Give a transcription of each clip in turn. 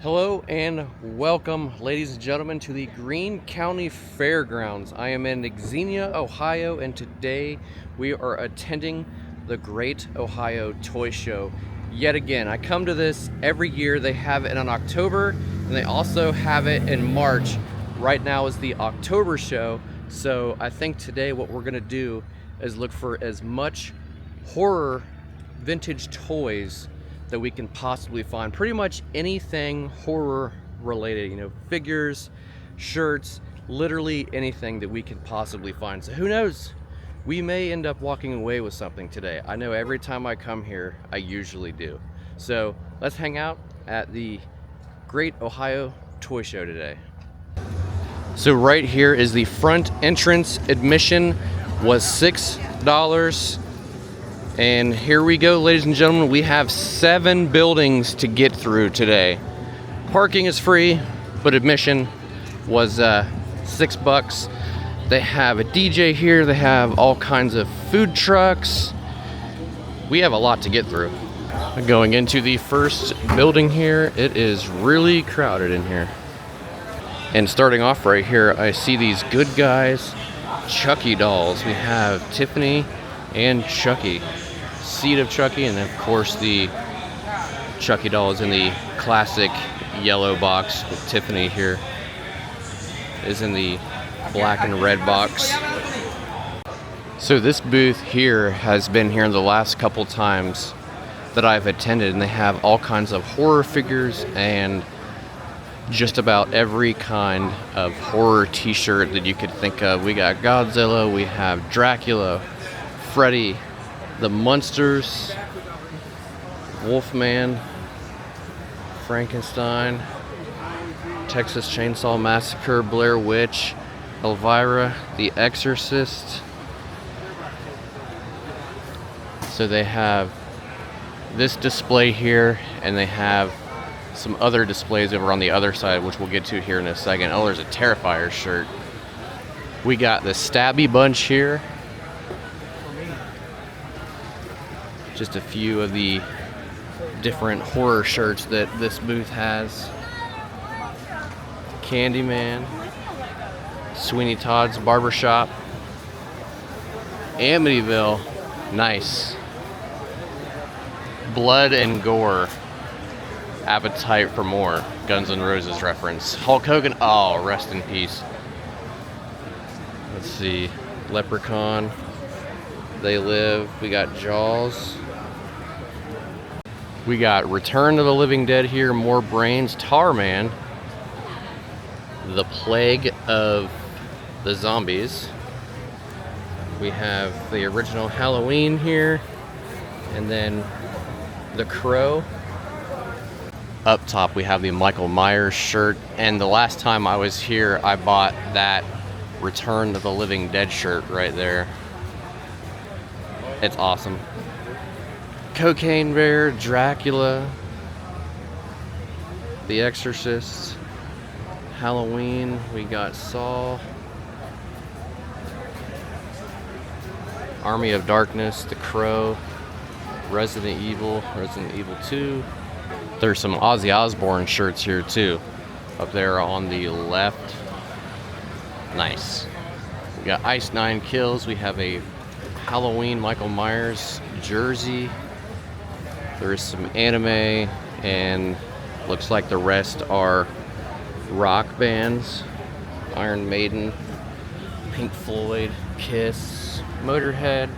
Hello and welcome, ladies and gentlemen, to the Greene County Fairgrounds. I am in Xenia, Ohio, and today we are attending the Great Ohio Toy Show. Yet again, I come to this every year. They have it in October, and they also have it in March. Right now is the October show, so I think today what we're gonna do is look for as much horror vintage toys that we can possibly find. Pretty much anything horror related, figures, shirts, literally anything that we can possibly find. So who knows? We may end up walking away with something today. I know every time I come here, I usually do. So let's hang out at the Great Ohio Toy Show today. So right here is the front entrance. Admission was $6. And here we go, ladies and gentlemen. We have 7 buildings to get through today. Parking is free, but admission was $6. They have a DJ here. They have all kinds of food trucks. We have a lot to get through. Going into the first building here, it is really crowded in here. And starting off right here, I see these Good Guys Chucky dolls. We have Tiffany and Chucky. Seed of Chucky, and then of course the Chucky doll is in the classic yellow box, with Tiffany here is in the black and red box. So this booth here has been here the last couple times that I've attended, and they have all kinds of horror figures and just about every kind of horror t-shirt that you could think of. We got Godzilla, we have Dracula, Freddy, the Munsters, Wolfman, Frankenstein, Texas Chainsaw Massacre, Blair Witch, Elvira, The Exorcist. So they have this display here, and they have some other displays over on the other side, which we'll get to here in a second. Oh, there's a Terrifier shirt. We got the Stabby Bunch here. Just a few of the different horror shirts that this booth has. Candyman, Sweeney Todd's Barbershop, Amityville, nice. Blood and Gore, Appetite for More, Guns N' Roses reference. Hulk Hogan, oh, rest in peace. Let's see, Leprechaun, They Live. We got Jaws. We got Return of the Living Dead here, more brains, Tarman, The Plague of the Zombies. We have the original Halloween here, and then The Crow. Up top we have the Michael Myers shirt, and the last time I was here I bought that Return of the Living Dead shirt right there. It's awesome. Cocaine Bear, Dracula, The Exorcist, Halloween, we got Saw, Army of Darkness, The Crow, Resident Evil 2. There's some Ozzy Osbourne shirts here too, up there on the left. Nice. We got Ice Nine Kills. We have a Halloween Michael Myers jersey. There is some anime, and looks like the rest are rock bands. Iron Maiden, Pink Floyd, Kiss, Motorhead,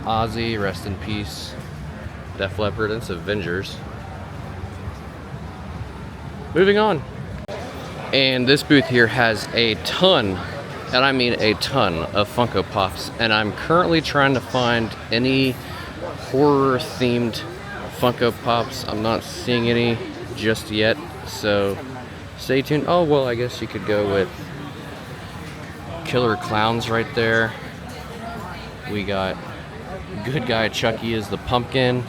Ozzy, rest in peace, Def Leppard, and some Avengers. Moving on. And this booth here has a ton, and I mean a ton, of Funko Pops, and I'm currently trying to find any horror themed Funko Pops. I'm not seeing any just yet, so stay tuned. Oh, well, I guess you could go with Killer Clowns right there. We got Good Guy Chucky as the pumpkin.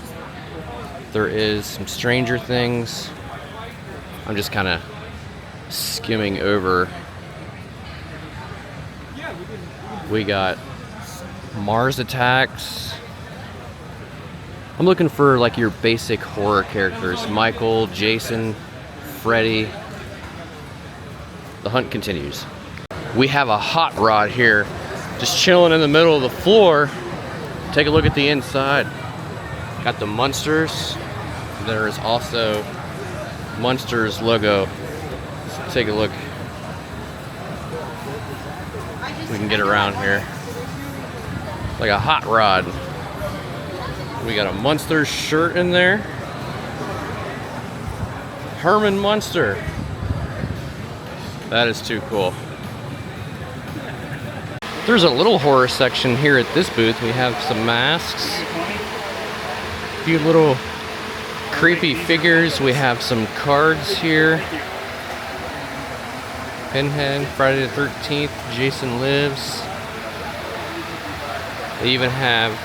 There is some Stranger Things. I'm just kind of skimming over. We got Mars Attacks. I'm looking for like your basic horror characters. Michael, Jason, Freddy. The hunt continues. We have a hot rod here, just chilling in the middle of the floor. Take a look at the inside. Got the Munsters. There is also Munsters logo. Let's take a look. We can get around here. Like a hot rod. We got a Munsters shirt in there. Herman Munster. That is too cool. There's a little horror section here at this booth. We have some masks, a few little creepy figures. We have some cards here. Pinhead, Friday the 13th, Jason Lives. They even have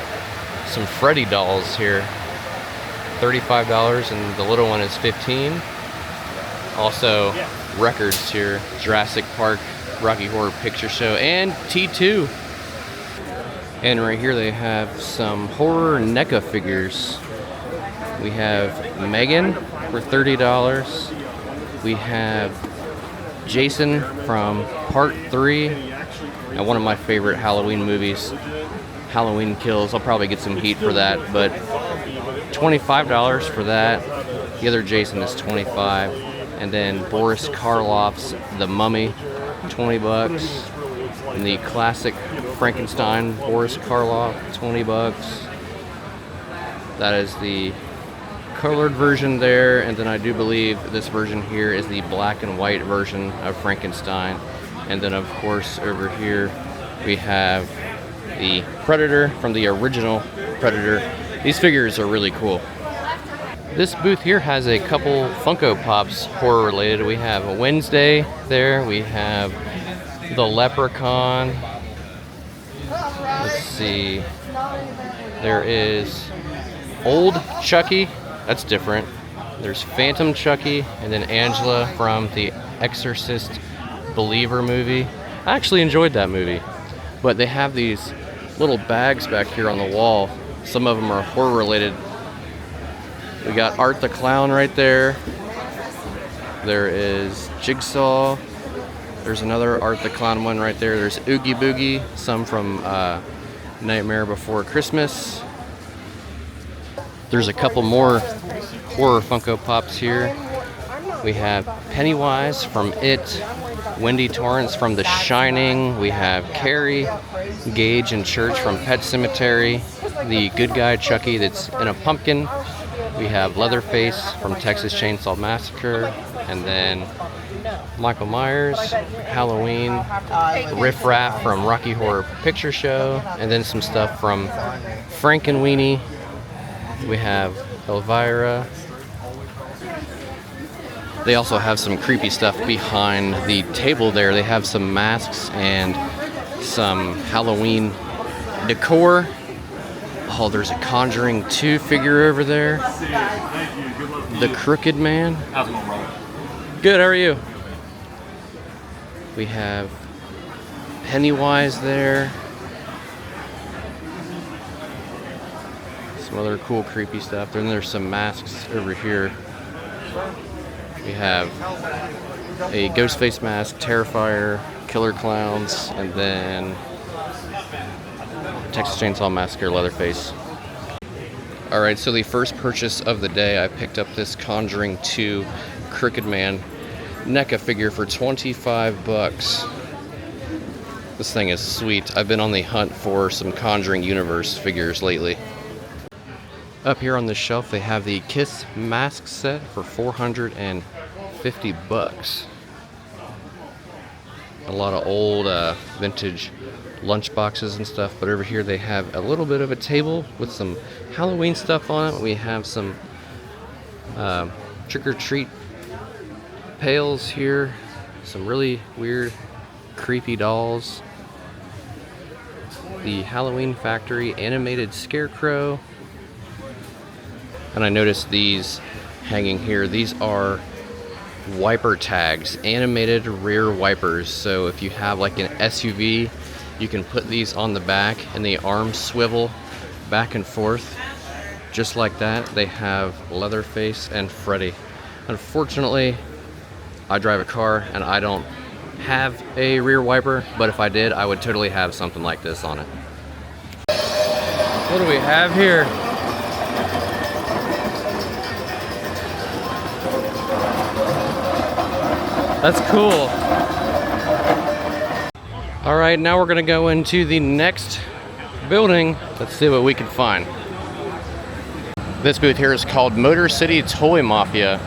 some Freddy dolls here. $35 and the little one is $15. Also records here, Jurassic Park, Rocky Horror Picture Show, and T2. And right here they have some horror NECA figures. We have Megan for $30. We have Jason from Part 3. And one of my favorite Halloween movies, Halloween Kills. I'll probably get some heat for that, but $25 for that. The other Jason is $25. And then Boris Karloff's The Mummy, $20. And the classic Frankenstein, Boris Karloff, $20. That is the colored version there, and then I do believe this version here is the black and white version of Frankenstein. And then of course over here we have the Predator from the original Predator. These figures are really cool. This booth here has a couple Funko Pops horror related. We have a Wednesday there. We have the Leprechaun. Let's see. There is Old Chucky. That's different. There's Phantom Chucky, and then Angela from the Exorcist Believer movie. I actually enjoyed that movie. But they have these little bags back here on the wall. Some of them are horror related. We got Art the Clown right there. There is Jigsaw. There's another Art the Clown one right there. There's Oogie Boogie, some from Nightmare Before Christmas. There's a couple more horror Funko Pops here. We have Pennywise from It, Wendy Torrance from The Shining. We have Carrie, Gage and Church from Pet Sematary. The good guy Chucky that's in a pumpkin. We have Leatherface from Texas Chainsaw Massacre, and then Michael Myers, Halloween, Riff Raff from Rocky Horror Picture Show, and then some stuff from Frankenweenie. We have Elvira. They also have some creepy stuff behind the table there. They have some masks and some Halloween decor. Oh, there's a Conjuring 2 figure over there. The Crooked Man. How's it going, bro? Good, how are you? We have Pennywise there. Some other cool creepy stuff. Then there's some masks over here. We have a Ghostface mask, Terrifier, Killer Clowns, and then Texas Chainsaw Massacre, Leatherface. Alright, so the first purchase of the day, I picked up this Conjuring 2 Crooked Man NECA figure for 25 bucks. This thing is sweet. I've been on the hunt for some Conjuring Universe figures lately. Up here on the shelf, they have the Kiss mask set for 450 bucks. A lot of old vintage lunch boxes and stuff, but over here they have a little bit of a table with some Halloween stuff on it. We have some trick-or-treat pails here, some really weird creepy dolls, the Halloween Factory animated scarecrow, and I noticed these hanging here. These are wiper tags, animated rear wipers. So if you have like an SUV, you can put these on the back and the arms swivel back and forth just like that. They have Leatherface and Freddy. Unfortunately, I drive a car and I don't have a rear wiper, but if I did, I would totally have something like this on it. What do we have here? That's cool. All right, now we're gonna go into the next building. Let's see what we can find. This booth here is called Motor City Toy Mafia,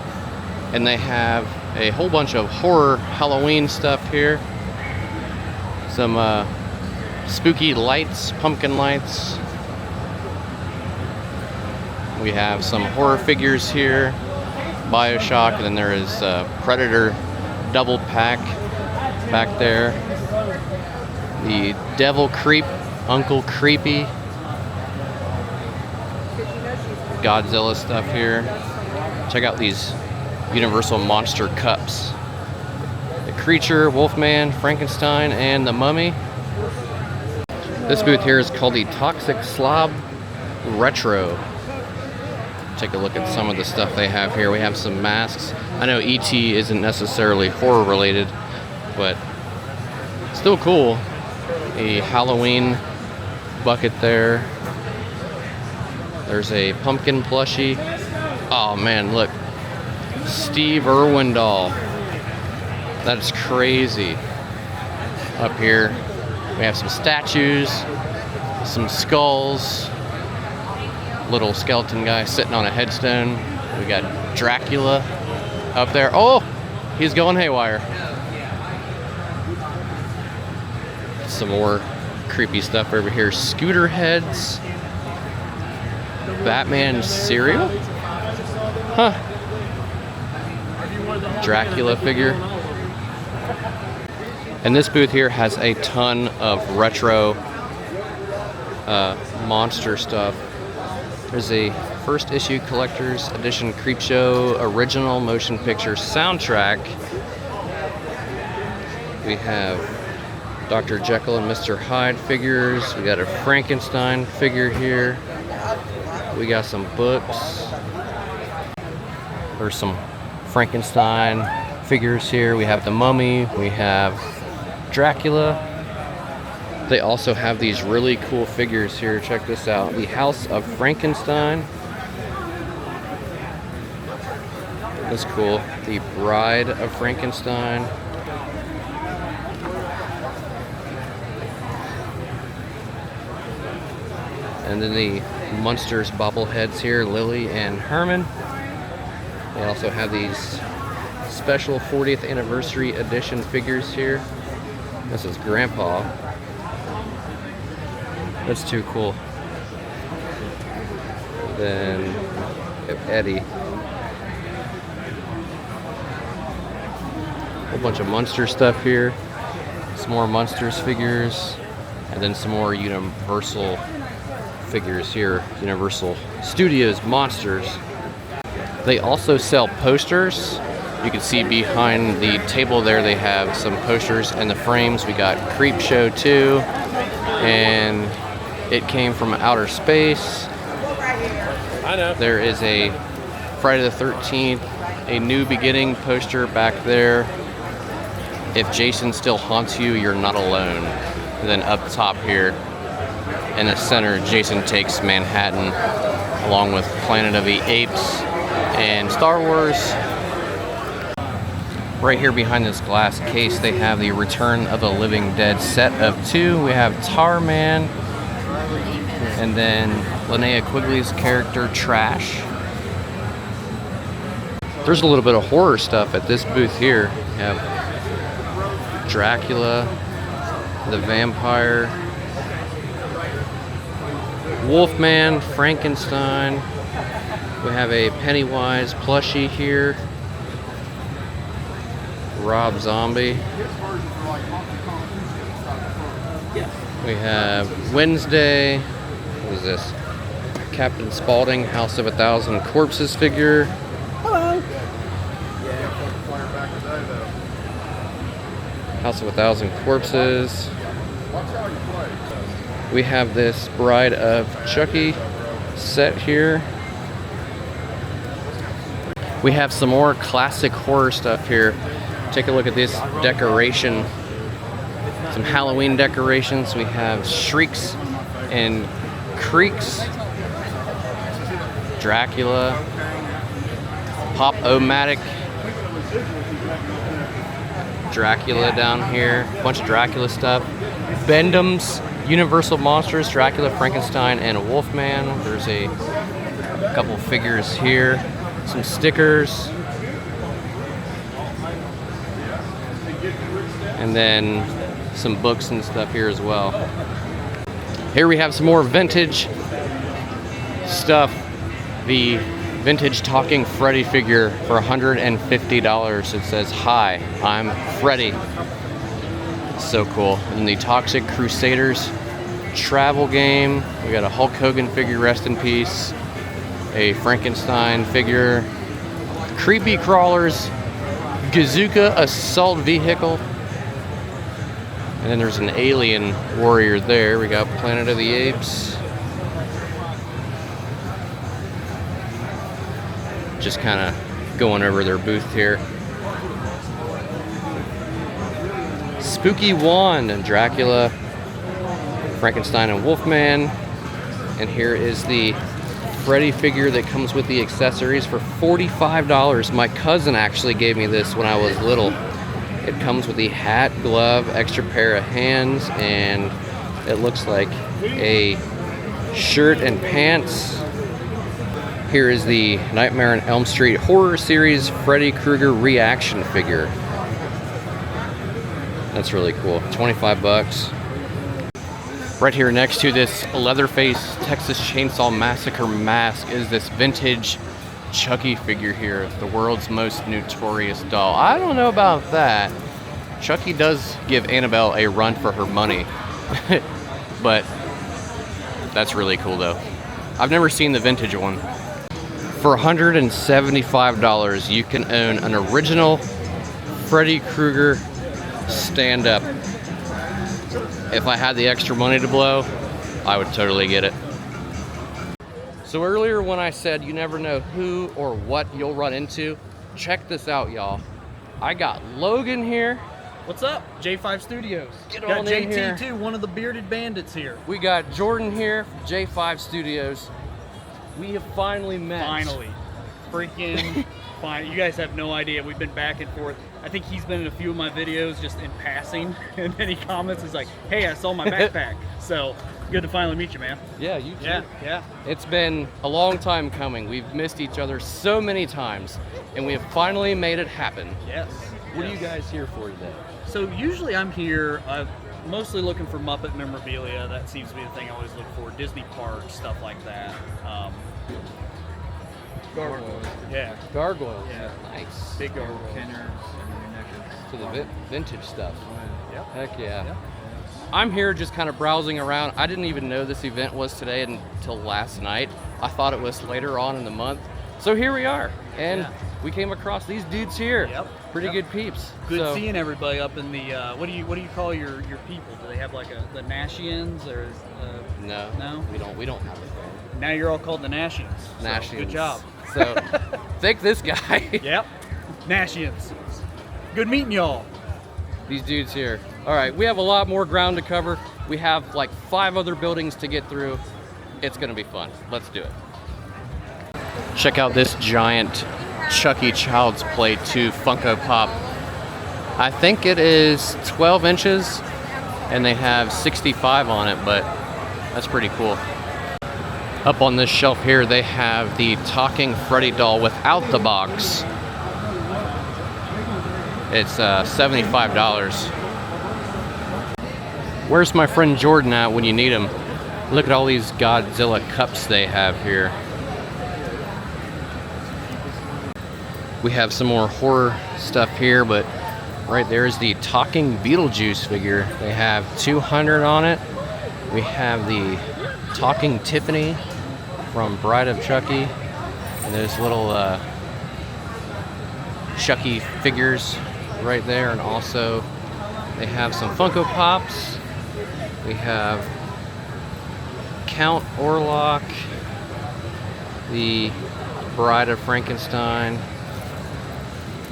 and they have a whole bunch of horror Halloween stuff here. Some spooky lights, pumpkin lights. We have some horror figures here, BioShock, and then there is Predator double pack back there. The Devil Creep, Uncle Creepy. Godzilla stuff here. Check out these Universal Monster cups. The Creature, Wolfman, Frankenstein, and the Mummy. This booth here is called the Toxic Slob Retro. Take a look at some of the stuff they have here. We have some masks. I know E.T. isn't necessarily horror related, but still cool. A Halloween bucket there. There's a pumpkin plushie. Oh man, look. Steve Irwin doll. That's crazy. Up here, we have some statues, some skulls, little skeleton guy sitting on a headstone. We got Dracula up there. Oh, he's going haywire. Some more creepy stuff over here. Scooter heads. Batman cereal? Huh. Dracula figure. And this booth here has a ton of retro monster stuff. There's a first issue collector's edition Creepshow original motion picture soundtrack. We have Dr. Jekyll and Mr. Hyde figures. We got a Frankenstein figure here. We got some books. There's some Frankenstein figures here. We have the Mummy. We have Dracula. They also have these really cool figures here. Check this out. The House of Frankenstein. That's cool. The Bride of Frankenstein. And then the Munsters bobbleheads here, Lily and Herman. They also have these special 40th anniversary edition figures here. This is Grandpa. That's too cool. Then we have Eddie. A whole bunch of Munster stuff here. Some more Munsters figures. And then some more Universal figures here. Universal Studios Monsters. They also sell posters. You can see behind the table there they have some posters and the frames. We got Creepshow 2 and It Came from Outer Space. I know. There is a Friday the 13th, A New Beginning poster back there. If Jason Still Haunts You, You're Not Alone. And then up top here in the center, Jason Takes Manhattan, along with Planet of the Apes and Star Wars. Right here behind this glass case, they have the Return of the Living Dead set of 2. We have Tarman, and then Linnea Quigley's character, Trash. There's a little bit of horror stuff at this booth here. We have Dracula, the Vampire, Wolfman, Frankenstein. We have a Pennywise plushie here. Rob Zombie. We have Wednesday. What is this? Captain Spaulding, House of a Thousand Corpses figure. Hello. House of a Thousand Corpses. We have this Bride of Chucky set here. We have some more classic horror stuff here. Take a look at this decoration. Some Halloween decorations. We have Shrieks and Creaks, Dracula, Pop-O-Matic, Dracula down here, a bunch of Dracula stuff. Bendham's Universal Monsters, Dracula, Frankenstein, and Wolfman. There's a couple figures here, some stickers, and then some books and stuff here as well. Here we have some more vintage stuff. The vintage talking Freddy figure for $150. It says, "Hi, I'm Freddy." So cool. And the Toxic Crusaders travel game. We got a Hulk Hogan figure, rest in peace. A Frankenstein figure. Creepy Crawlers. Gazooka assault vehicle. And then there's an alien warrior there. We got Planet of the Apes. Just kind of going over their booth here. Spooky Wand and Dracula, Frankenstein and Wolfman. And here is the Freddy figure that comes with the accessories for $45. My cousin actually gave me this when I was little. It comes with the hat, glove, extra pair of hands, and it looks like a shirt and pants. Here is the Nightmare on Elm Street Horror Series Freddy Krueger reaction figure. That's really cool. 25 bucks. Right here next to this Leatherface Texas Chainsaw Massacre mask is this vintage Chucky figure here, the world's most notorious doll. I don't know about that. Chucky does give Annabelle a run for her money. But that's really cool though. I've never seen the vintage one. For $175, you can own an original Freddy Krueger stand-up. If I had the extra money to blow, I would totally get it. So earlier when I said you never know who or what you'll run into, check this out, y'all. I got Logan here. What's up? J5 Studios. Get got on in here. JT too, one of the bearded bandits here. We got Jordan here from J5 Studios. We have finally met. Finally. Freaking fine. You guys have no idea. We've been back and forth. I think he's been in a few of my videos just in passing. And then he comments, he's like, "Hey, I saw my backpack." So good to finally meet you, man. Yeah, you too. Yeah. It's been a long time coming. We've missed each other so many times, and we have finally made it happen. Yes. What are you guys here for today? So usually I'm here mostly looking for Muppet memorabilia. That seems to be the thing I always look for. Disney parks, stuff like that. Gargoyles. Yeah. Gargoyles. Yeah. Nice. Big gargoyles. So the vintage stuff. Yep. Heck yeah. Yep. I'm here just kind of browsing around. I didn't even know this event was today until last night. I thought it was later on in the month. So here we are. And we came across these dudes here. Yep. Pretty good peeps. Good seeing everybody up in the what do you call your people? Do they have like the Nashians or No. We don't have a thing. Now you're all called the Nashians. So Nashians. good job. So thank this guy. Yep. Nashians. Good meeting y'all. These dudes here. All right, we have a lot more ground to cover. We have like 5 other buildings to get through. It's gonna be fun. Let's do it. Check out this giant Chucky Child's Play 2 Funko Pop. I think it is 12 inches and they have 65 on it, but that's pretty cool. Up on this shelf here, they have the Talking Freddy doll without the box. It's $75. Where's my friend Jordan at when you need him? Look at all these Godzilla cups they have here. We have some more horror stuff here, but right there is the Talking Beetlejuice figure. They have 200 on it. We have the Talking Tiffany from Bride of Chucky. And there's little Chucky figures right there. And also they have some Funko Pops. We have Count Orlok, the Bride of Frankenstein.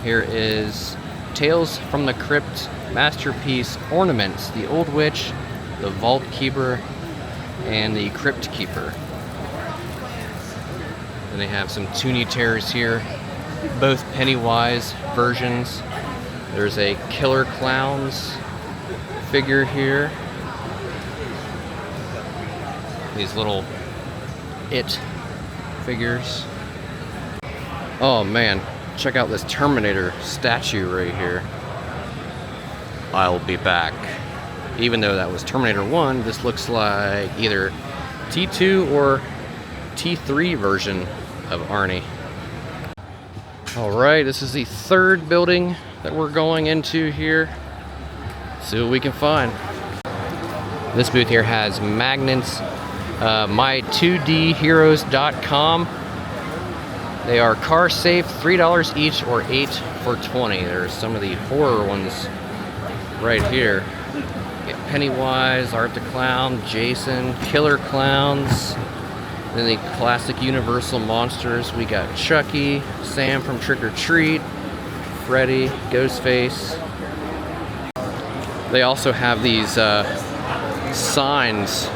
Here is Tales from the Crypt Masterpiece Ornaments, the Old Witch, the Vault Keeper, and the Crypt Keeper. Then they have some Toonie Terrors here, both Pennywise versions. There's a Killer Clowns figure here. These little It figures. Oh man, check out this Terminator statue right here. I'll be back. Even though that was Terminator 1, this looks like either T2 or T3 version of Arnie. Alright, this is the third building that we're going into here. See what we can find. This booth here has magnets, my2dheroes.com. They are car safe, $3 each or 8 for 20. There's some of the horror ones right here. Get Pennywise, Art the Clown, Jason, Killer Clowns. Then the classic Universal monsters. We got Chucky, Sam from Trick or Treat, Freddy, Ghostface. They also have these signs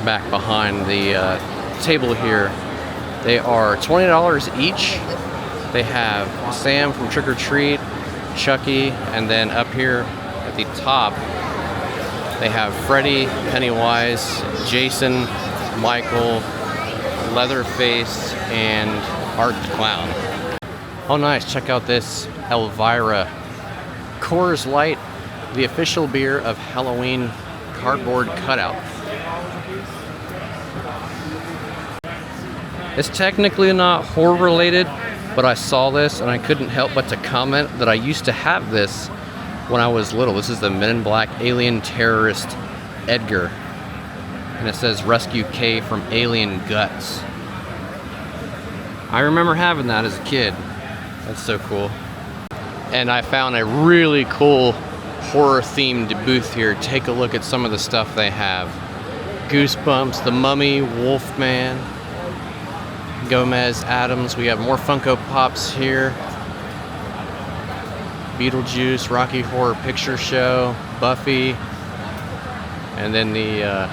back behind the table here. They are $20 each. They have Sam from Trick or Treat, Chucky, and then up here at the top, they have Freddy, Pennywise, Jason, Michael, Leatherface, and Art the Clown. Oh nice, check out this Elvira. Coors Light, the official beer of Halloween cardboard cutout. It's technically not horror related, but I saw this and I couldn't help but to comment that I used to have this when I was little. This is the Men in Black alien terrorist Edgar. And it says Rescue K from Alien Guts. I remember having that as a kid. That's so cool. And I found a really cool horror themed booth here. Take a look at some of the stuff they have. Goosebumps, The Mummy, Wolfman, Gomez Adams. We have more Funko Pops here. Beetlejuice, Rocky Horror Picture Show, Buffy, and then the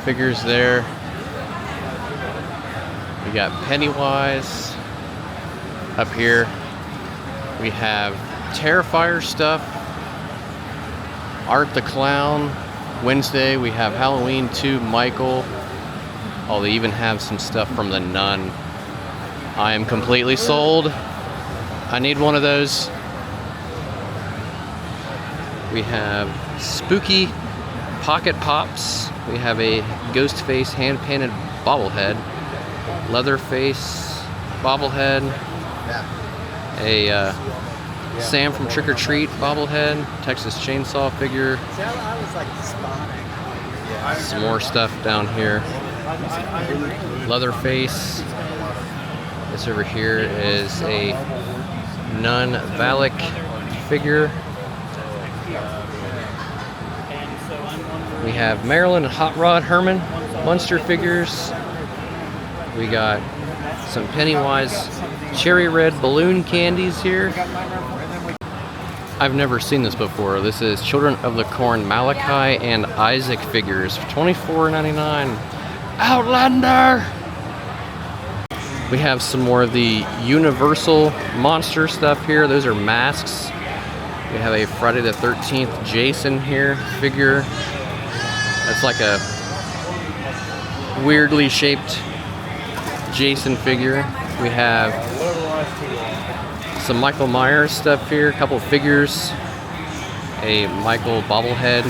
figures there. We got Pennywise. Up here we have Terrifier stuff, Art the Clown. Wednesday we have Halloween 2, Michael. Oh, they even have some stuff from The Nun. I am completely sold. I need one of those. We have Spooky Pocket Pops. We have a Ghostface hand-painted bobblehead. Leatherface bobblehead. A Sam from Trick or Treat bobblehead. Texas Chainsaw figure. Some more stuff down here. Leatherface. This over here is a Nun Valak figure. We have Marilyn and Hot Rod Herman Munster figures. We got some Pennywise cherry red balloon candies here. I've never seen this before. This is Children of the Corn Malachi and Isaac figures, $24.99. Outlander! We have some more of the Universal monster stuff here. Those are masks. We have a Friday the 13th Jason here figure. That's like a weirdly shaped Jason figure. We have some Michael Myers stuff here, a couple figures. A Michael bobblehead.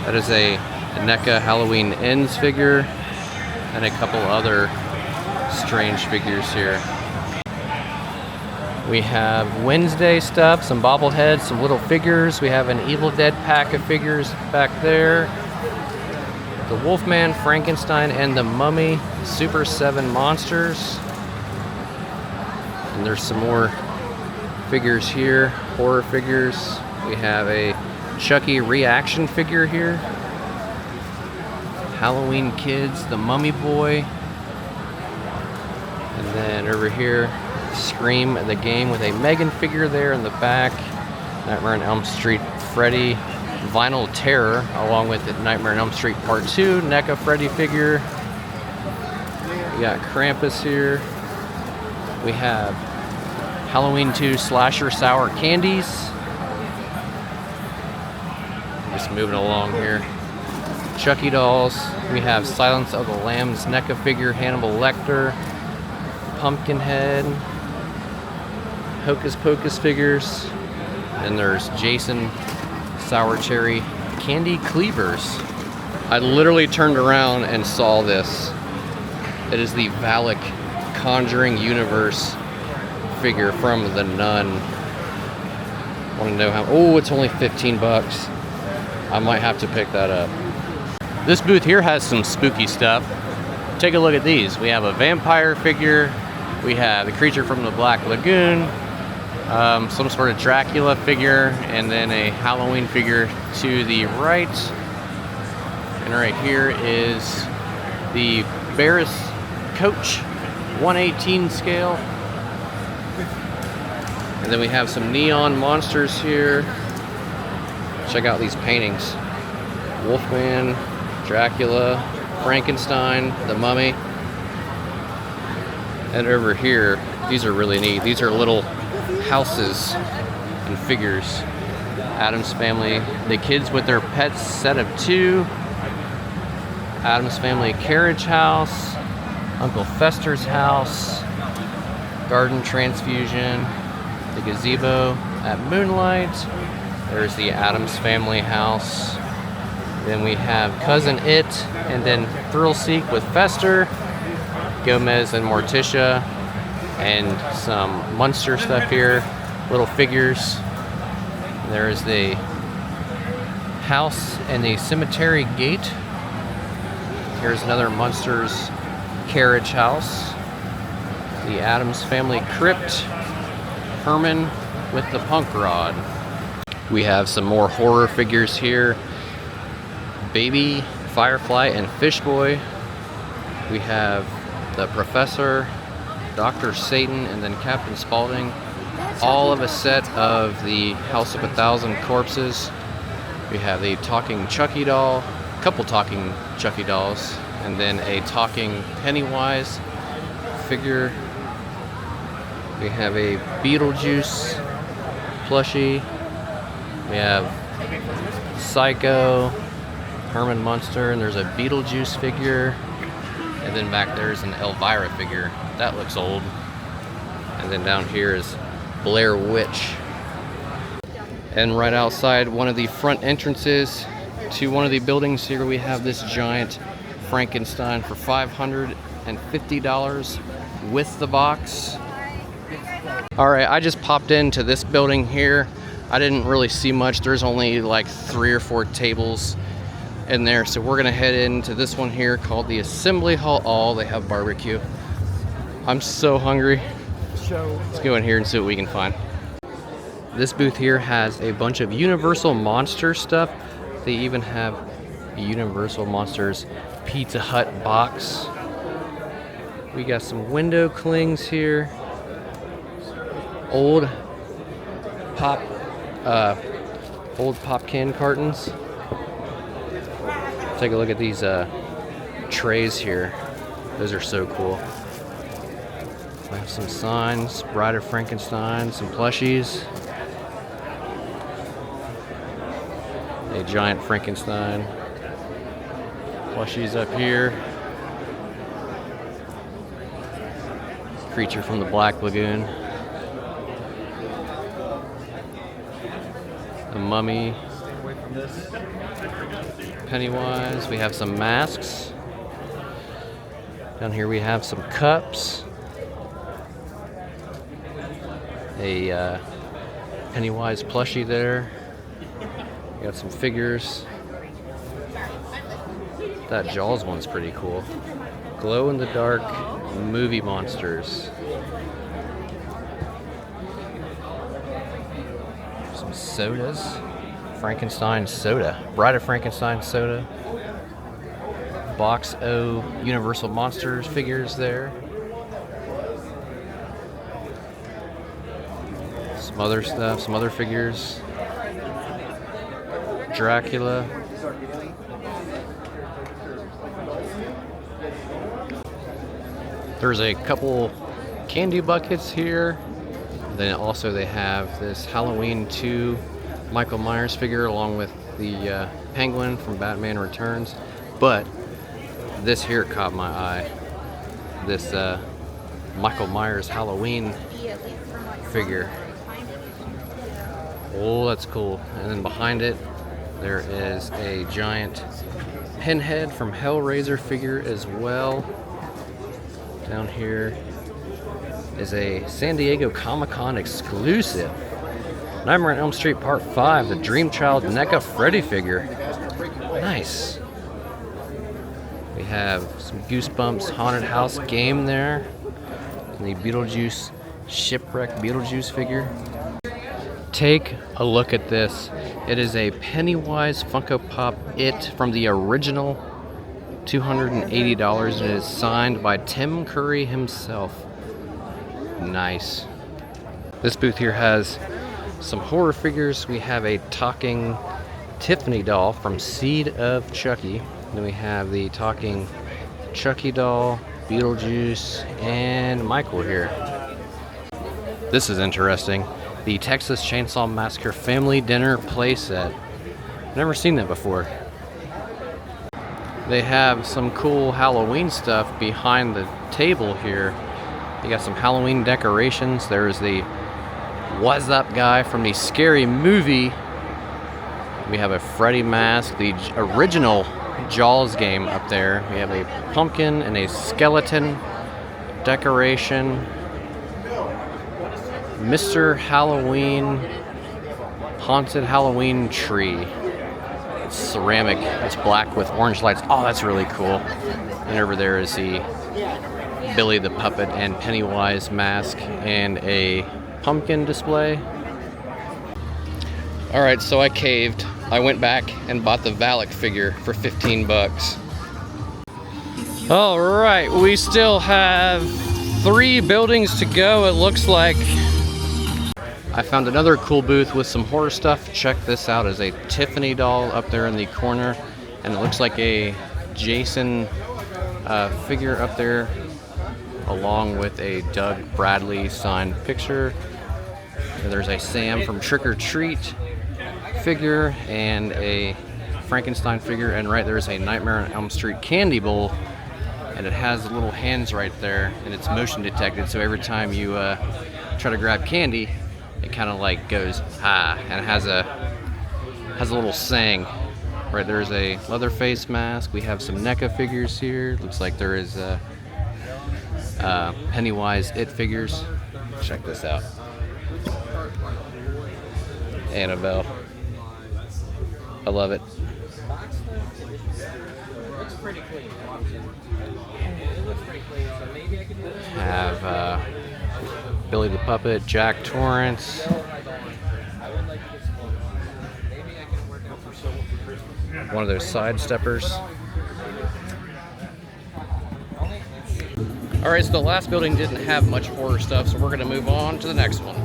That is a NECA Halloween Ends figure. And a couple other strange figures here. We have Wednesday stuff, some bobbleheads, some little figures. We have an Evil Dead pack of figures back there. The Wolfman, Frankenstein, and the Mummy Super 7 monsters. And there's some more figures here, horror figures. We have a Chucky reaction figure here. Halloween Kids, the Mummy Boy. And then over here, Scream the Game with a Megan figure there in the back. Nightmare on Elm Street Freddy Vinyl Terror, along with Nightmare on Elm Street Part 2 NECA Freddy figure. We got Krampus here. We have Halloween 2 Slasher Sour Candies. Just moving along here. Chucky dolls. We have Silence of the Lambs NECA figure, Hannibal Lecter, Pumpkinhead, Hocus Pocus figures, and there's Jason Sour Cherry Candy Cleavers. I literally turned around and saw this. It is the Valak Conjuring Universe figure from The Nun. Want to know how? Oh, it's only 15 bucks. I might have to pick that up. This booth here has some spooky stuff. Take a look at these. We have a vampire figure. We have the creature from the Black Lagoon. Some sort of Dracula figure, and then a Halloween figure to the right. And right here is the Barris Coach 118 scale. And then we have some neon monsters here. Check out these paintings. Wolfman, Dracula, Frankenstein, the Mummy. And over here, these are really neat. These are little houses and figures. Addams Family, the kids with their pets, set of 2. Addams Family carriage house. Uncle Fester's house. Garden transfusion. The gazebo at Moonlight. There's the Addams Family house. Then we have Cousin It, and then Thrill Seek with Fester, Gomez and Morticia, and some Munster stuff here, little figures. There's the house and the cemetery gate. Here's another Munster's carriage house. The Addams Family crypt, Herman with the punk rod. We have some more horror figures here. Baby, Firefly, and Fishboy. We have the Professor, Dr. Satan, and then Captain Spaulding. All of a set of the House of a Thousand Corpses. We have the talking Chucky doll, a couple talking Chucky dolls, and then a talking Pennywise figure. We have a Beetlejuice plushie. We have Psycho, Herman Munster, and there's a Beetlejuice figure. And then back there's an Elvira figure. That looks old. And then down here is Blair Witch. And right outside one of the front entrances to one of the buildings here, we have this giant Frankenstein for $550 with the box. Alright, I just popped into this building here. I didn't really see much. There's only like 3 or 4 tables in there, so we're gonna head into this one here called the Assembly Hall. Oh, they have barbecue. I'm so hungry. Let's go in here and see what we can find. This booth here has a bunch of Universal Monster stuff. They even have a Universal Monsters Pizza Hut box. We got some window clings here. Old pop can cartons. Take a look at these trays here. Those are so cool. I have some signs, Bride of Frankenstein, some plushies. A giant Frankenstein. Plushies up here. Creature from the Black Lagoon. The Mummy. Pennywise. We have some masks. Down here we have some cups. A Pennywise plushie there. We got some figures. That Jaws one's pretty cool. Glow in the dark movie monsters. Some sodas. Frankenstein soda. Bride of Frankenstein soda. Box O Universal Monsters figures there. Some other stuff, some other figures. Dracula. There's a couple candy buckets here. Then also they have this Halloween 2 Michael Myers figure along with the Penguin from Batman Returns. But this here caught my eye. This Michael Myers Halloween figure. Oh, that's cool. And then behind it, there is a giant Pinhead from Hellraiser figure as well. Down here is a San Diego Comic-Con exclusive. Nightmare on Elm Street Part 5, the Dream Child NECA Freddy figure. Nice. We have some Goosebumps Haunted House game there. And the Beetlejuice Shipwreck Beetlejuice figure. Take a look at this. It is a Pennywise Funko Pop It from the original $280, and it is signed by Tim Curry himself. Nice. This booth here has some horror figures. We have a talking Tiffany doll from Seed of Chucky. Then we have the talking Chucky doll, Beetlejuice, and Michael here. This is interesting. The Texas Chainsaw Massacre Family Dinner playset. Never seen that before. They have some cool Halloween stuff behind the table here. You got some Halloween decorations. There's the What's Up guy from the Scary Movie. We have a Freddy mask, the original Jaws game up there. We have a pumpkin and a skeleton decoration. Mr. Halloween Haunted Halloween tree. It's ceramic. It's black with orange lights. Oh, that's really cool. And over there is the Billy the Puppet and Pennywise mask and a pumpkin display. Alright, so I caved. I went back and bought the Valak figure for 15 bucks. Alright, we still have 3 buildings to go, it looks like. I found another cool booth with some horror stuff. Check this out, as a Tiffany doll up there in the corner. And it looks like a Jason figure up there, along with a Doug Bradley signed picture. And there's a Sam from Trick or Treat figure and a Frankenstein figure, and right there's a Nightmare on Elm Street candy bowl, and it has little hands right there, and it's motion detected, so every time you try to grab candy, it kind of like goes and it has a little saying. Right there's a Leatherface mask. We have some NECA figures here. Looks like there is Pennywise It figures. Check this out. Annabelle. I love it. Have Billy the Puppet, Jack Torrance. One of those side steppers. Alright, so the last building didn't have much horror stuff, so we're going to move on to the next one.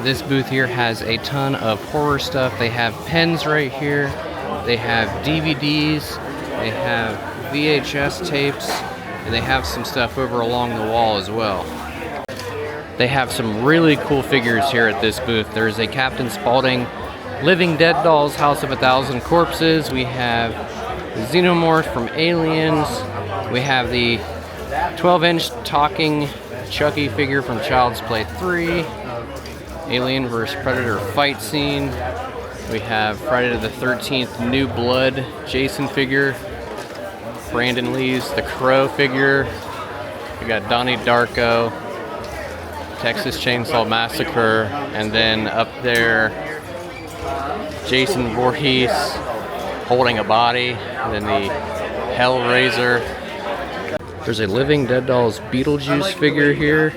This booth here has a ton of horror stuff. They have pens right here. They have DVDs. They have VHS tapes. And they have some stuff over along the wall as well. They have some really cool figures here at this booth. There's a Captain Spaulding Living Dead Dolls House of a Thousand Corpses. We have Xenomorph from Aliens. We have the 12-inch talking Chucky figure from Child's Play 3. Alien vs. Predator fight scene. We have Friday the 13th New Blood Jason figure. Brandon Lee's The Crow figure. We got Donnie Darko, Texas Chainsaw Massacre, and then up there, Jason Voorhees holding a body, and then the Hellraiser. There's a Living Dead Dolls Beetlejuice figure here.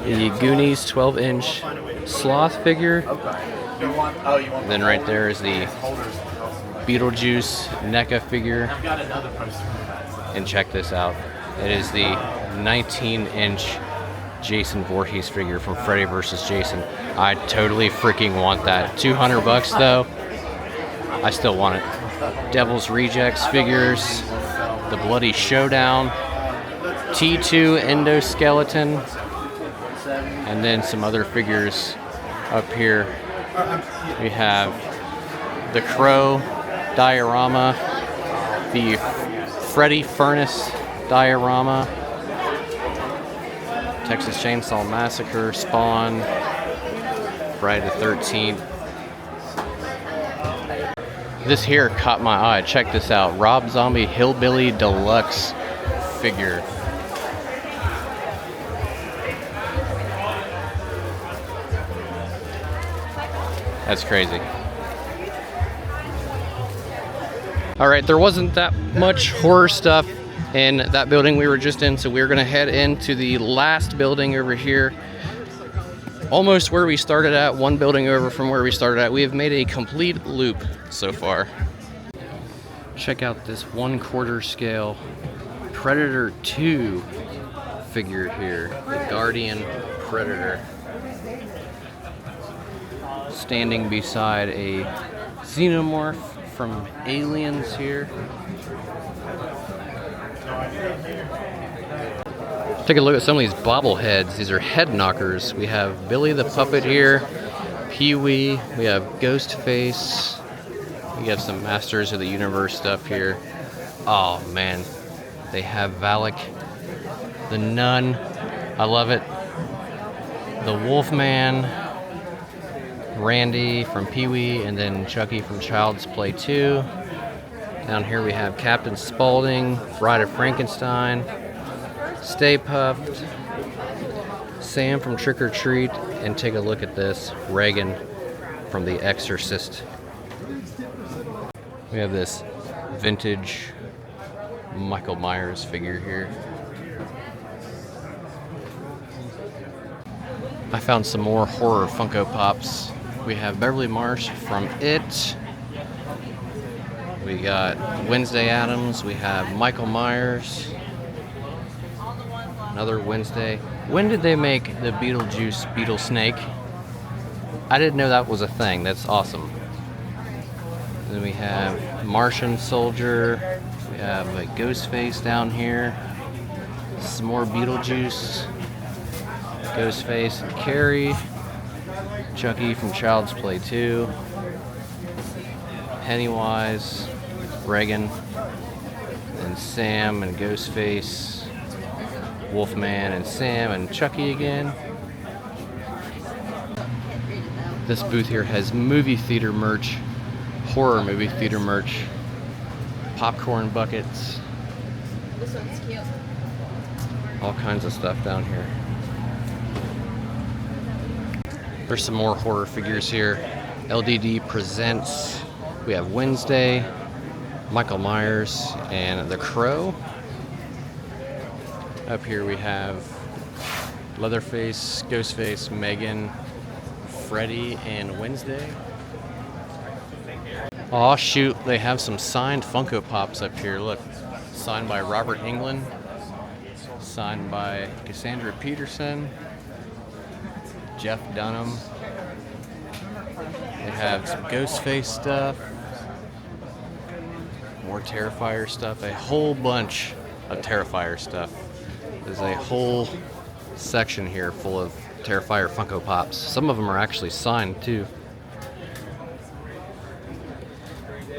The Goonies 12-inch Sloth figure. And then right there is the Beetlejuice NECA figure. And check this out. It is the 19-inch Jason Voorhees figure from Freddy vs. Jason. I totally freaking want that. 200 bucks though. I still want it. Devil's Rejects figures. The Bloody Showdown. T2 Endoskeleton. And then some other figures up here. We have the Crow diorama. The Freddy Furnace diorama. Texas Chainsaw Massacre, Spawn, Friday the 13th. This here caught my eye. Check this out. Rob Zombie Hillbilly Deluxe figure. That's crazy. Alright, there wasn't that much horror stuff in that building we were just in, so we're gonna head into the last building over here. Almost where we started at, one building over from where we started at. We have made a complete loop so far. Check out this 1/4 scale Predator 2 figure here, the Guardian Predator. Standing beside a xenomorph from Aliens here. Take a look at some of these bobbleheads. These are head knockers. We have Billy the Puppet here, Pee-wee, we have Ghostface, we have some Masters of the Universe stuff here. Oh man, they have Valak, the Nun, I love it. The Wolfman, Randy from Pee-wee, and then Chucky from Child's Play 2. Down here we have Captain Spaulding, Bride of Frankenstein, Stay Puft, Sam from Trick or Treat, and take a look at this, Reagan from The Exorcist. We have this vintage Michael Myers figure here. I found some more horror Funko Pops. We have Beverly Marsh from It. We got Wednesday Addams. We have Michael Myers. Another Wednesday. When did they make the Beetlejuice Beetle Snake? I didn't know that was a thing. That's awesome. Then we have Martian Soldier. We have a Ghostface down here. Some more Beetlejuice. Ghostface and Carrie. Chucky from Child's Play 2. Pennywise, Reagan, and Sam and Ghostface, Wolfman and Sam and Chucky again. This booth here has movie theater merch, horror movie theater merch, popcorn buckets, This one's cute. all kinds of stuff down here. There's some more horror figures here. LDD Presents. We have Wednesday, Michael Myers, and The Crow. Up here we have Leatherface, Ghostface, Megan, Freddy, and Wednesday. Aw shoot, they have some signed Funko Pops up here. Look, signed by Robert Englund, signed by Cassandra Peterson, Jeff Dunham. They have some Ghostface stuff, more Terrifier stuff, a whole bunch of Terrifier stuff. There's a whole section here full of Terrifier Funko Pops. Some of them are actually signed too.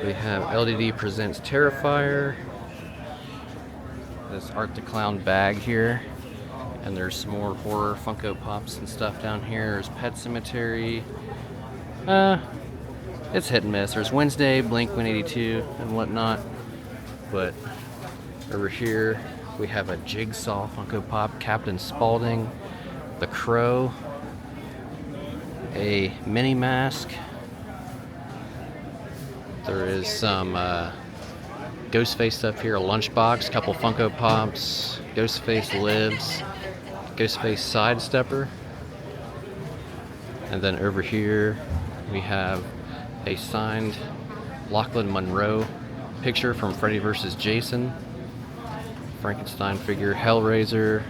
We have LDD Presents Terrifier. This Art the Clown bag here. And there's some more horror Funko Pops and stuff down here. There's Pet Cemetery. It's hit and miss. There's Wednesday, Blink-182, and whatnot. But over here, we have a Jigsaw Funko Pop, Captain Spaulding, The Crow, a mini mask. There is some Ghostface stuff here, a lunchbox, couple Funko Pops, Ghostface Lives, Ghostface Sidestepper. And then over here, we have a signed Lachlan Monroe picture from Freddy vs. Jason, Frankenstein figure, Hellraiser,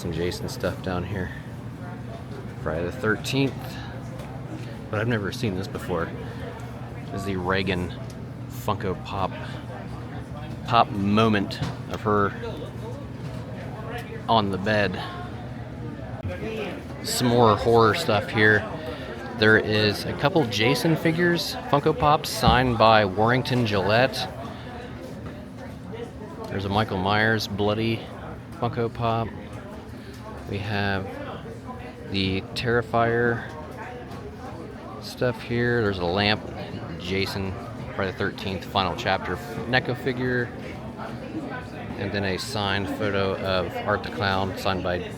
some Jason stuff down here. Friday the 13th. But I've never seen this before. This is the Reagan Funko Pop moment of her on the bed. Some more horror stuff here. There is a couple Jason figures, Funko Pops, signed by Warrington Gillette. There's a Michael Myers bloody Funko Pop. We have the Terrifier stuff here. There's a lamp, Jason, Friday the 13th, final chapter NECA figure. And then a signed photo of Art the Clown, signed by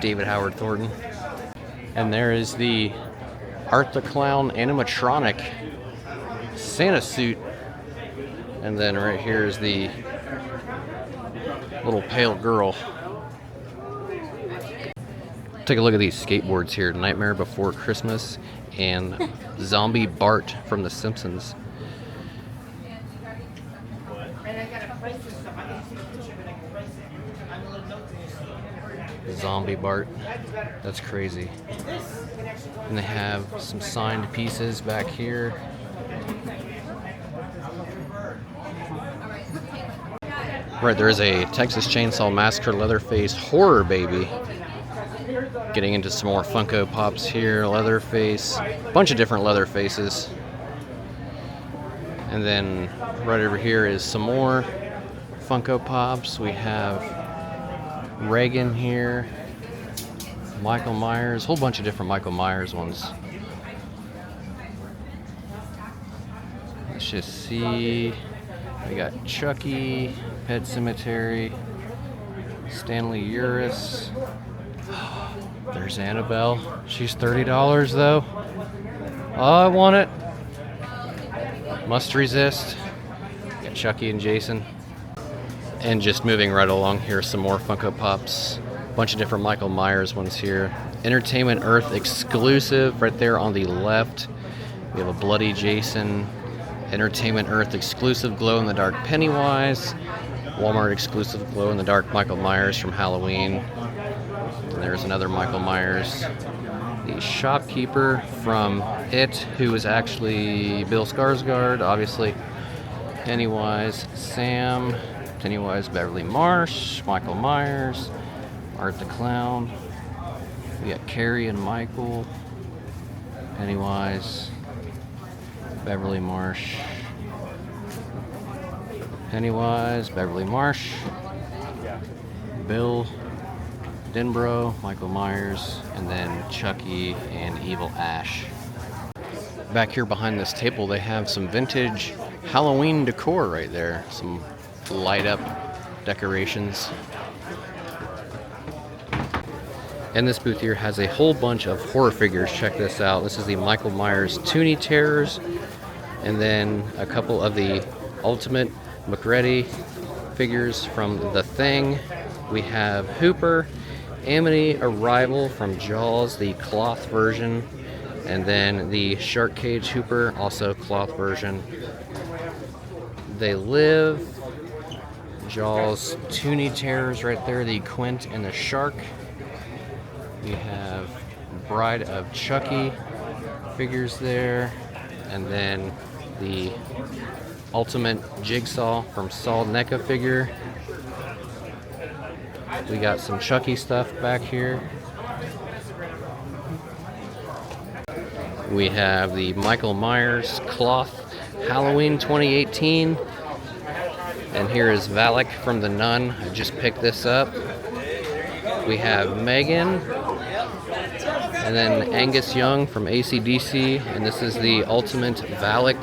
David Howard Thornton. And there is the Art the Clown animatronic Santa suit. And then right here is the little pale girl. Take a look at these skateboards here. Nightmare Before Christmas and Zombie Bart from The Simpsons. Zombie Bart. That's crazy. And they have some signed pieces back here. Right, there is a Texas Chainsaw Massacre Leatherface horror baby. Getting into some more Funko Pops here. Leatherface. A bunch of different Leatherfaces. And then right over here is some more Funko Pops. We have Reagan here. Michael Myers. A whole bunch of different Michael Myers ones. Let's just see. We got Chucky, Pet Cemetery, Stanley Uris. There's Annabelle. She's $30 though. Oh, I want it. Must resist. Got Chucky and Jason. And just moving right along here, some more Funko Pops. Bunch of different Michael Myers ones here. Entertainment Earth exclusive right there on the left. We have a bloody Jason. Entertainment Earth exclusive glow-in-the-dark Pennywise. Walmart exclusive glow-in-the-dark Michael Myers from Halloween. And there's another Michael Myers. The shopkeeper from It, who is actually Bill Skarsgård, obviously. Pennywise, Sam, Pennywise, Beverly Marsh, Michael Myers, Art the Clown. We got Carrie and Michael, Pennywise, Beverly Marsh, Pennywise, Beverly Marsh, Bill Denbrough, Michael Myers, and then Chucky and Evil Ash. Back here behind this table, they have some vintage Halloween decor right there. Some light up decorations. And this booth here has a whole bunch of horror figures. Check this out. This is the Michael Myers Toonie Terrors. And then a couple of the Ultimate McReady figures from The Thing. We have Hooper, Amity Arrival from Jaws, the cloth version. And then the Shark Cage Hooper, also cloth version. They Live, Jaws Toonie Terrors right there, the Quint and the Shark. We have Bride of Chucky figures there. And then the Ultimate Jigsaw from Saw NECA figure. We got some Chucky stuff back here. We have the Michael Myers cloth Halloween 2018. And here is Valak from The Nun. I just picked this up. We have Megan. And then Angus Young from AC/DC. And this is the Ultimate Valak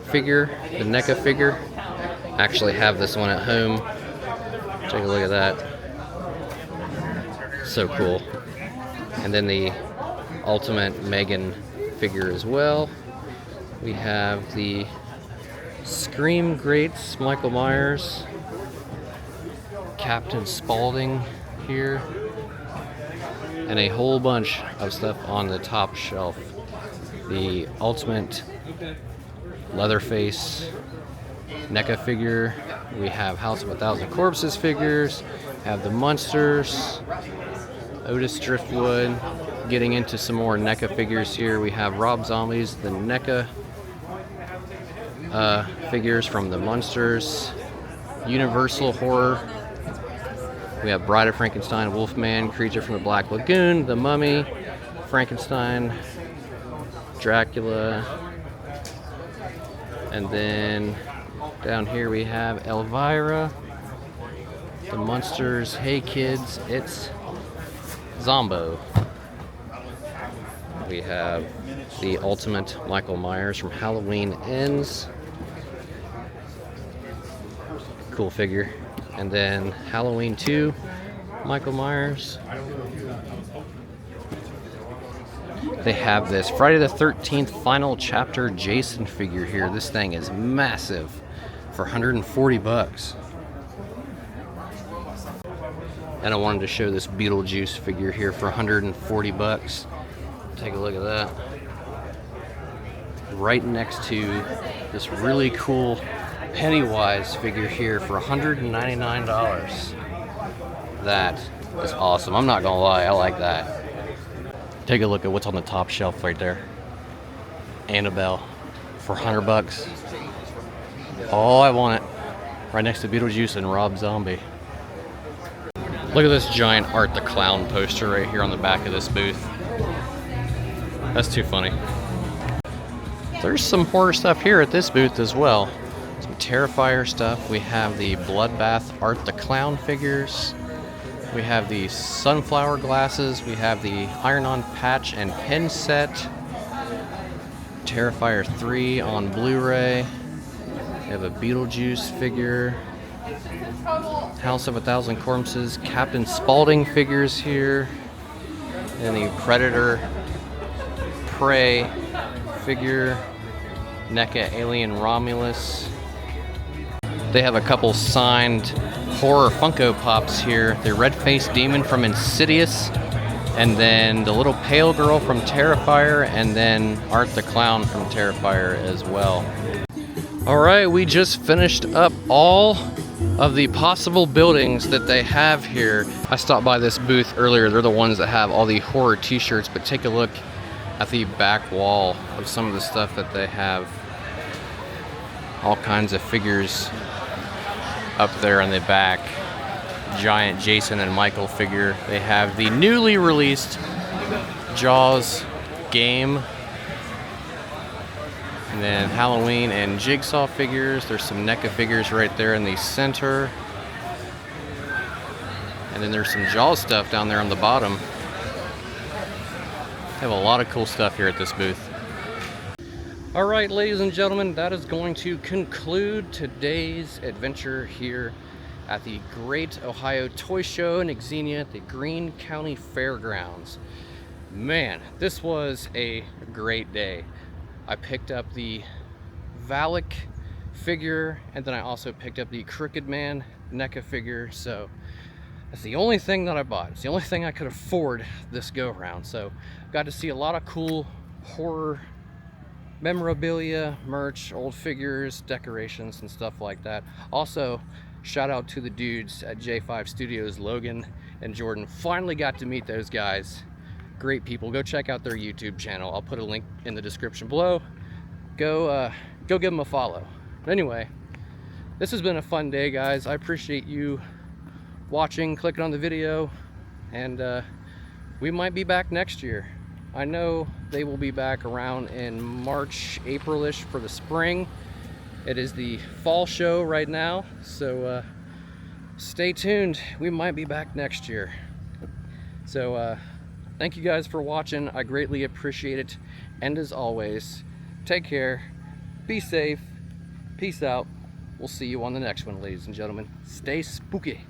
figure, the NECA figure. I actually have this one at home. Take a look at that. So cool. And then the Ultimate Megan figure as well. We have the Scream Greats Michael Myers, Captain Spaulding here, and a whole bunch of stuff on the top shelf. The Ultimate Leatherface NECA figure. We have House of a Thousand Corpses figures. Have the Munsters. Otis Driftwood. Getting into some more NECA figures here. We have Rob Zombie's the NECA figures from the Munsters. Universal Horror. We have Bride of Frankenstein, Wolfman, Creature from the Black Lagoon, The Mummy, Frankenstein, Dracula, and then down here we have Elvira, the Munsters, Hey Kids, It's Zombo. We have the Ultimate Michael Myers from Halloween Ends. Cool figure. And then Halloween 2, Michael Myers. They have this Friday the 13th final chapter Jason figure here. This thing is massive for 140 bucks. And I wanted to show this Beetlejuice figure here for 140 bucks. Take a look at that. Right next to this really cool Pennywise figure here for $199. That is awesome. I'm not gonna lie, I like that. Take a look at what's on the top shelf right there. Annabelle for 100 bucks. Oh, I want it. Right next to Beetlejuice and Rob Zombie. Look at this giant Art the Clown poster right here on the back of this booth. That's too funny. There's some horror stuff here at this booth as well. Some Terrifier stuff. We have the Bloodbath Art the Clown figures. We have the sunflower glasses. We have the iron-on patch and pin set. Terrifier 3 on Blu-ray. We have a Beetlejuice figure. House of a Thousand Corpses. Captain Spaulding figures here. And the Predator Prey figure. NECA Alien Romulus. They have a couple signed horror Funko Pops here. The red-faced demon from Insidious, and then the little pale girl from Terrifier, and then Art the Clown from Terrifier as well. Alright, we just finished up all of the possible buildings that they have here. I stopped by this booth earlier. They're the ones that have all the horror t-shirts, but take a look at the back wall of some of the stuff that they have. All kinds of figures up there in the back. Giant Jason and Michael figure. They have the newly released Jaws game. And then Halloween and Jigsaw figures. There's some NECA figures right there in the center. And then there's some Jaws stuff down there on the bottom. They have a lot of cool stuff here at this booth. Alright, ladies and gentlemen, that is going to conclude today's adventure here at the Great Ohio Toy Show in Xenia at the Greene County Fairgrounds. Man, this was a great day. I picked up the Valak figure, and then I also picked up the Crooked Man NECA figure, so that's the only thing that I bought. It's the only thing I could afford this go-round, so got to see a lot of cool horror memorabilia, merch, old figures, decorations, and stuff like that. Also, shout out to the dudes at J5 Studios, Logan and Jordan. Finally got to meet those guys. Great people. Go check out their YouTube channel. I'll put a link in the description below. Go give them a follow. But anyway, this has been a fun day, guys. I appreciate you watching, clicking on the video, and we might be back next year. I know they will be back around in March, April-ish for the spring. It is the fall show right now, so stay tuned. We might be back next year. So thank you guys for watching. I greatly appreciate it. And as always, take care, be safe, peace out. We'll see you on the next one, ladies and gentlemen. Stay spooky.